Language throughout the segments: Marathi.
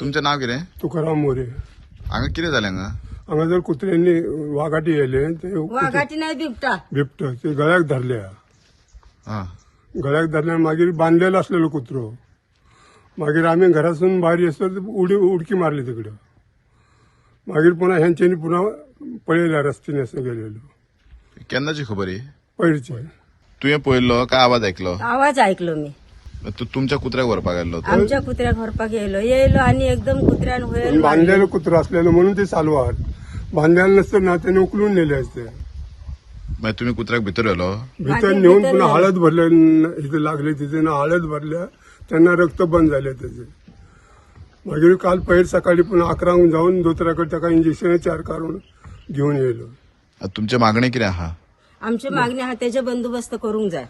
तुमचें नाव कितें? तुकाराम मोरे. हांगा कितें जालें हांगा? हांगा जर कुत्र्यांनी वाघाटी येयले ते वाघाटी नाही बिबटा बिबट ते गळ्याक धरल्या. हां गळ्याक धरल्यान मागीर बांधलेलो असलेलो कुत्रो. मागीर आमी घरासून भायर येसर उडकी मारली तिकडे. मागीर पुन्हा ह्यांच्यांनी पुन्हा पळयल्या रस्त्याने असं गेलेलो केन्नाची खबर ही? पयरचे. तुवें पळयल्लो काय आवाज आयकलो? आवाज ऐकलो मी. तू तुमच्या कुत्र्याक व्हरपाक गेल्लो तो? आमच्या कुत्र्याक व्हरपाक येयलो आणि एकदम कुत्र्यान होयल बांधलेलो कुत्रो असलेलो म्हणून ते सालवार. बांधलेलं नसतं ना त्याने उकलून नेले असते. मागीर तुमी कुत्र्याक भितर व्हेलो? भितर नेऊन पुन्हा हळद भरले इथे लागले तिथे ना हळद भरल्या त्यांना रक्त बंद झाले त्याचे. मागीर काल पयर सकाळी पुन्हा 11 जाऊन दोतोराकडे ताका इंजेक्शन 4 काढून घेऊन येयलो. आता तुमचे मागणी कितें आहा? आमची मागणी हा त्याचे बंदोबस्त करूंक जाय.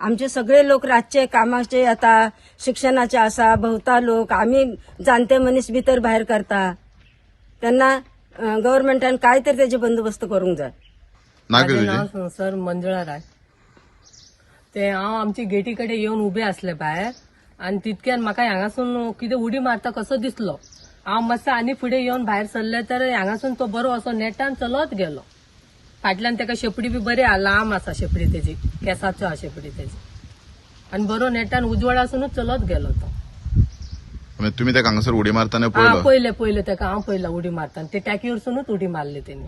आमचे सगळे लोक रातचे कामाचे आता शिक्षणाचे आसा भोवता लोक आम्ही जाणते मनीस भितर भायर करता त्यांना गव्हर्नमेंटान काय तर त्याचे बंदोबस्त करूंक जाय. नाव कितें माझे तुजें? नाव सर मंजुळा राय. ते हांव आमची गेटी कडेन येवन उबे आसले भायर आनी तितक्यान म्हाका हांगासून कितें उडी मारता कसो दिसलो. हांव मातसो आनी फुडें येवन भायर सरले तर हांगासून तो बरो असो नेटान चलत गेलो. फाटल्यान ताका शेपडी बी बरी लांब आसा शेपडी तेजी केंसाच्यो आसा शेपडी तेजी आनी बरो नेटान उजवाडासूनच चलत गेलो तो. मागीर तुमी ताका हांगासर उडी मारतना हा पळयलो? पयले ताका हांव पयला उडी मारता ते टाकीवरसूनच उडी मारली तेणी.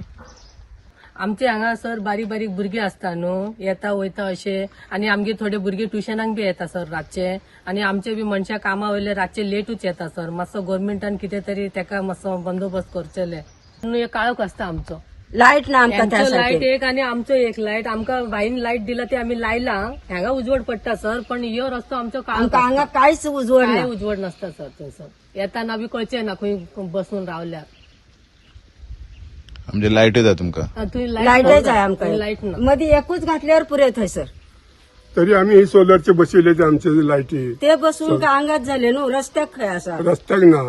आमचे हांगा सर बारीक बारीक भुरगे असता न्हू येता वयता अशे आनी आमगे थोडे भुरगे ट्युशनाक बी येता सर रातचे आनी आमचे बी मनशां कामा वयले रातचे लेटूच येता सर. मातसो गव्हर्नमेंटान कितें तरी ताका मातसो बंदोबस्त करचेले. एक काळोख आसता आमचो लाईट ना आमकां त्यांचो लायट त्यासाठी. एक आनी आमचो एक लायट आमकां भाईन लायट दिला ते आमी लायला हांगा उजवड पडटा सर पण यो रस्तो आमचो आमकां हांगा कांयच उजवड काय ना. उजवड नसता सर थंयसर. येताना बी कळचे ना खंय बसून रावल्यार. म्हणजे लायट येता तुमकां? तुवें लायटय जाय आमकां. लायट ना मदीं एकूच घातल्यावर पुरे थंयसर. तरी आम्ही हे सोलरचे बसयले ते आमचे लायटी ते बसून का अंगात झाले न्हू रस्त्याक खंय आसा. रस्त्याक ना.